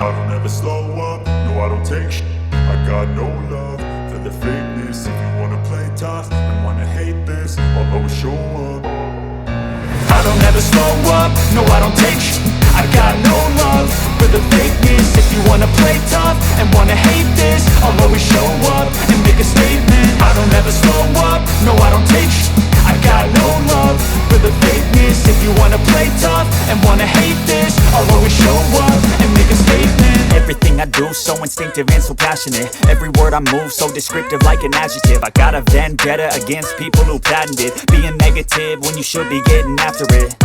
I don't ever slow up, no I don't take sh**. I got no love for the fakeness. If you wanna play tough and wanna hate this, I'll always show up. I don't ever slow up, no I don't take sh**. I got no love for the fakeness. If you wanna play tough and wanna hate this, I'll always show up and make a statement. I don't ever slow up, no I don't take sh**. I got no love for the fakeness. If you wanna play tough and wanna hate this, I'll always show up and make a statement. Everything I do so instinctive and so passionate. Every word I move so descriptive like an adjective. I got a vendetta against people who patented being negative when you should be getting after it.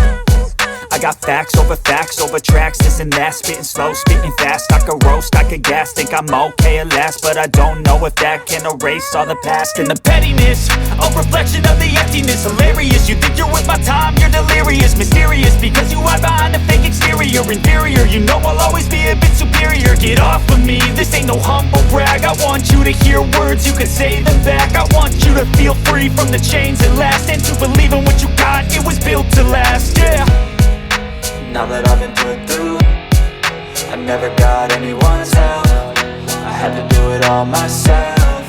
I got facts over tracks, this and that. Spitting slow, spitting fast. I could roast, I could gas. Think I'm okay at last, but I don't know if that can erase all the past. And the pettiness, a reflection of the emptiness. Hilarious, you think you're with my time, you're delirious. Mysterious, because you hide behind a fake exterior. Inferior, you know I'll always be a bit superior. Get off of me, this ain't no humble brag. I want you to hear words, you can say them back. I want you to feel free from the chains that last, and to believe in what you got, it was built to last, yeah. Now that I've been put through, I never got anyone's help. I had to do it all myself.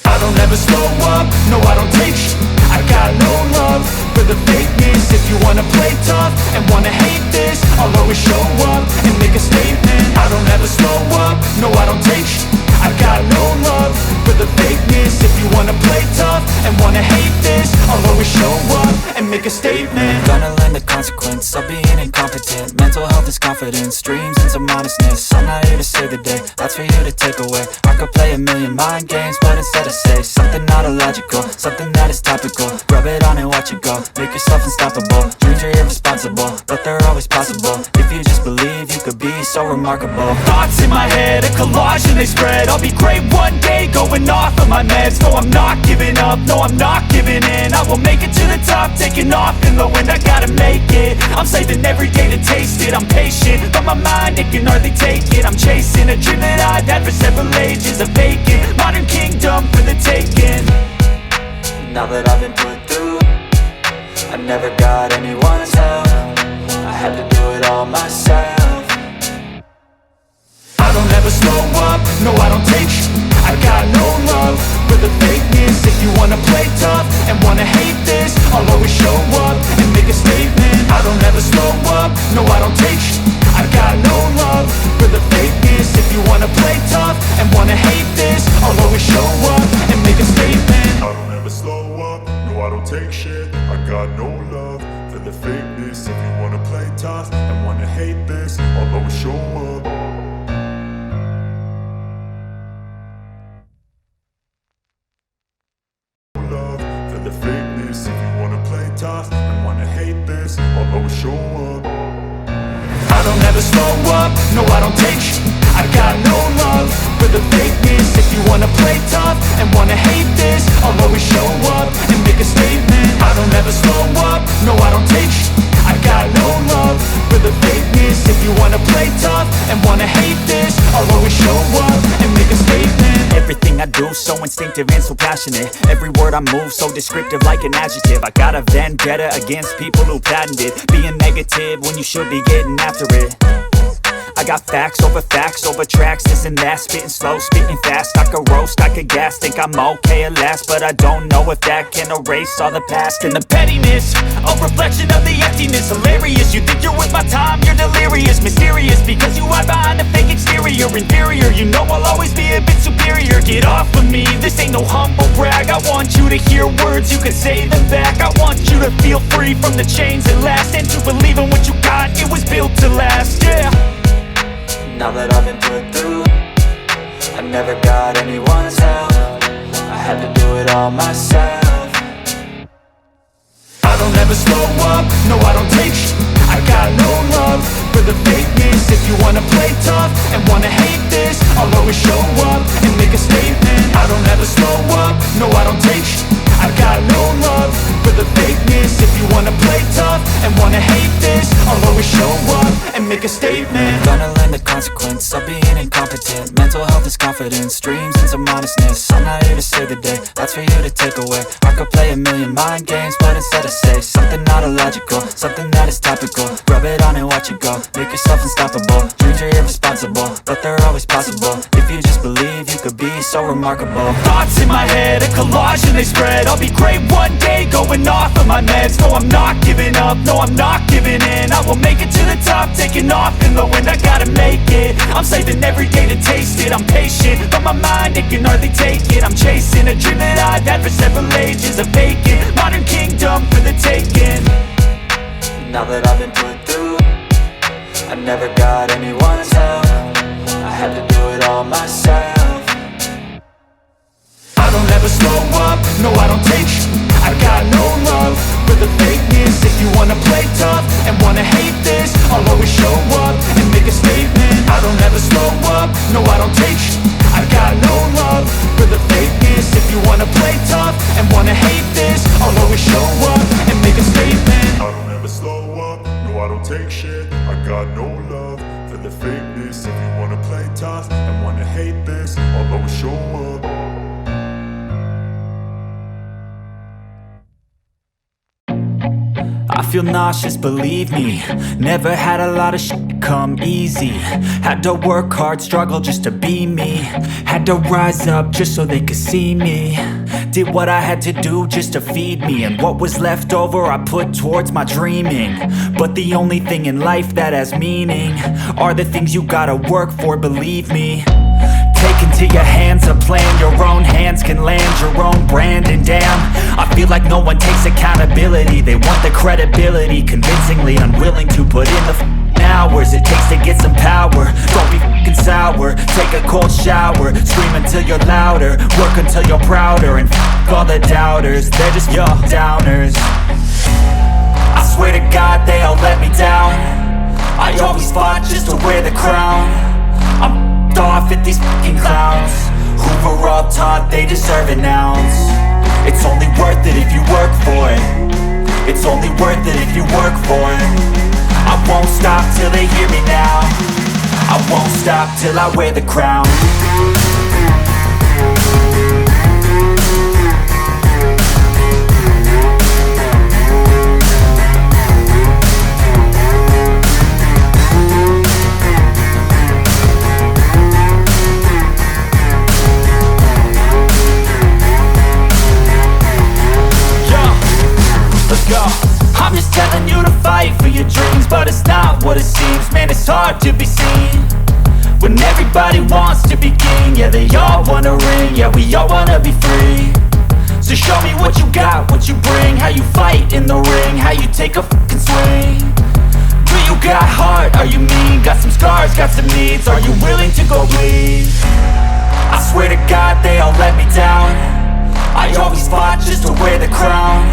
I don't ever slow up, no I don't take sh**. I got no love for the fakeness. If you wanna play tough and wanna hate this, I'll always show up and make a statement. I don't ever slow up, no I don't take sh**. I got no love for the fakeness. If you wanna play tough and wanna hate this, I'll always show up and make a statement. Gonna learn the consequence of being incompetent. Mental health is confidence, dreams and some honestness. I'm not here to save the day, that's for you to take away. I could play a million mind games, but instead I say something not illogical, something that is topical. Rub it on and watch it go, make yourself unstoppable. Dreams are irresponsible, but they're always possible. If you just believe, you could be so remarkable. Thoughts in my head, a collage and they spread. I'll be great one day, going off of my meds. No, I'm not giving up, no, I'm not giving in. I will make it to the top, taking off in the wind. I gotta make it, I'm saving every day to taste it. I'm patient, but my mind, it can hardly take it. I'm chasing a dream that I've had for several ages. A vacant, modern kingdom for the taking. Now that I've been put through, I never got anyone's help. I had to do it all myself. I don't ever slow up, no I don't take sh**. I got no love for the fakeness. If you wanna play tough and wanna hate this, I'll always show up and make a statement. I don't ever slow up, no I don't take sh**. I got no love for the fakeness. If you wanna play tough and wanna hate this, I'll always show up and make a statement. I don't ever slow up, no I don't take shit. I got no love for the fakeness. If you wanna play tough and wanna hate this, I'll always show up. The fakeness. If you wanna play tough and wanna hate this, I'll always show up. I don't ever slow up, no I don't take sh**. I got no love for the fakeness. If you wanna play tough and wanna hate this, I'll always show up and make a statement. I don't ever slow up, no I don't take sh**. I got no love for the fakeness. If you wanna play tough and wanna hate this, I'll always show up and make a statement. Everything I do so instinctive and so passionate. Every word I move so descriptive like an adjective. I got a vendetta against people who patented being negative when you should be getting after it. I got facts over tracks, this and that. Spitting slow, spitting fast. I could roast, I could gas. Think I'm okay at last, but I don't know if that can erase all the past. And the pettiness, a reflection of the emptiness. Hilarious, you think you're with my time, you're delirious. Mysterious, because you hide behind a fake exterior. Inferior, you know I'll always be a bit superior. Get off of me, this ain't no humble brag. I want you to hear words, you can say them back. I want you to feel free from the chains that last, and to believe in what you got, it was built to last, yeah. Now that I've been put through, I never got anyone's help. I had to do it all myself. I don't ever slow up, no I don't take sh**. I got no love for the fakeness. If you wanna play tough and wanna hate this, I'll always show up and make a statement. I don't ever slow up, no I don't take sh**. I got no love for the fakeness. If you wanna play tough and wanna hate this, I'll always show up and make a statement. Gonna learn the consequence of being incompetent. Mental health is confidence, dreams and some honestness. I'm not here to save the day, that's for you to take away. I could play a million mind games, but instead I say something not illogical, something that is topical. Rub it on and watch it go, make yourself unstoppable. Dreams are irresponsible, but they're always possible. If you just believe, you could be so remarkable. Thoughts in my head, a collage and they spread. I'll be great one day, going off of my meds. No, I'm not giving up, no, I'm not giving in. I will make it to the top, taking off in the wind. I gotta make it, I'm saving every day to taste it. I'm patient, but my mind, it can hardly take it. I'm chasing a dream that I've had for several ages. A vacant, modern kingdom for the taking. Now that I've been put through, I never got anyone's help. I had to do it all myself. I don't ever slow up, no I don't take sh**. I got no love for the fakeness. If you wanna play tough and wanna hate this, I'll always show up and make a statement. I don't ever slow up, no I don't take sh**. I got no love for the fakeness. If you wanna play tough and wanna hate this, I'll always show up and make a statement. I don't ever slow up, no I don't take shit. I got no love for the fakeness. If you wanna play tough and wanna hate this, I'll always show up. I feel nauseous, believe me. Never had a lot of shit come easy. Had to work hard, struggle just to be me. Had to rise up just so they could see me. Did what I had to do just to feed me, and what was left over I put towards my dreaming. But the only thing in life that has meaning are the things you gotta work for, believe me. Take into your hands a plan, your own hands can land your own brand. And damn, I feel like no one takes accountability. They want the credibility, convincingly unwilling to put in the hours it takes to get some power. Don't be f***ing sour, take a cold shower. Scream until you're louder, work until you're prouder. And f*** all the doubters, they're just your downers. I swear to God they all let me down. I always fought just to wear the crown. I'm off at these fucking clowns who were all taught they deserve an ounce. It's only worth it if you work for it. It's only worth it if you work for it. I won't stop till they hear me now. I won't stop till I wear the crown. I'm just telling you to fight for your dreams, but it's not what it seems. Man, it's hard to be seen when everybody wants to be king. Yeah, they all wanna ring, yeah, we all wanna be free. So show me what you got, what you bring, how you fight in the ring, how you take a fucking swing. Do you got heart, are you mean? Got some scars, got some needs, are you willing to go bleed? I swear to God they all let me down. I always fought just to wear the crown.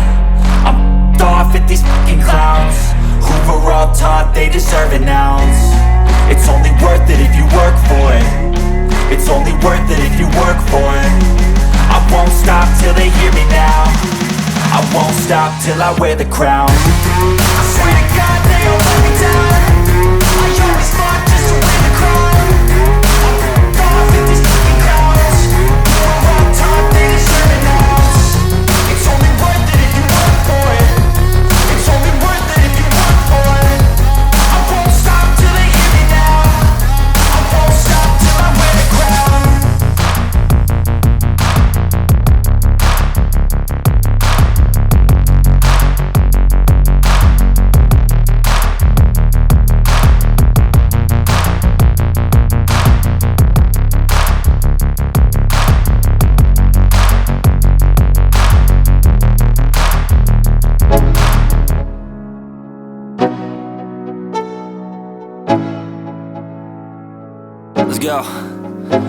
I'm off at these fucking clowns who were all taught they deserve an ounce. It's only worth it if you work for it. It's only worth it if you work for it. I won't stop till they hear me now. I won't stop till I wear the crown. I swear to God they all let me down. I always fought just to wear the crown. I'm off at these fucking clowns who were all taught they deserve an ounce. It's only worth it if you work for it. It's only worth it if you work for it. I won't stop till they hear me now. I won't stop till I wear the crown. Let's go.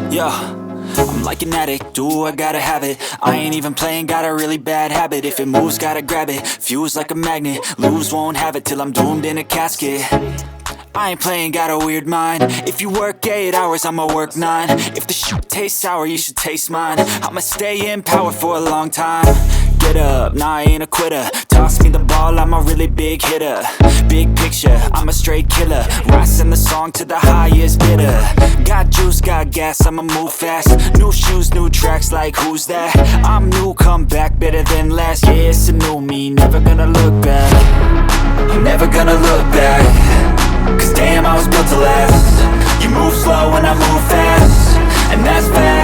Yo, I'm like an addict, do I gotta have it. I ain't even playing, got a really bad habit. If it moves, gotta grab it, fuse like a magnet. Lose, won't have it till I'm doomed in a casket. I ain't playing, got a weird mind. If you work 8 hours, I'ma work 9. If the shit tastes sour, you should taste mine. I'ma stay in power for a long time. Get up, nah, I ain't a quitter. Toss me the ball, I'm a really big hitter. Big picture, I'm a straight killer. Rising the song to the highest bidder. Got juice, got gas, I'ma move fast. New shoes, new tracks, like who's that? I'm new, come back, better than last. Yeah, it's a new me, never gonna look back. I'm never gonna look back. Cause damn, I was built to last. You move slow and I move fast, and that's fast.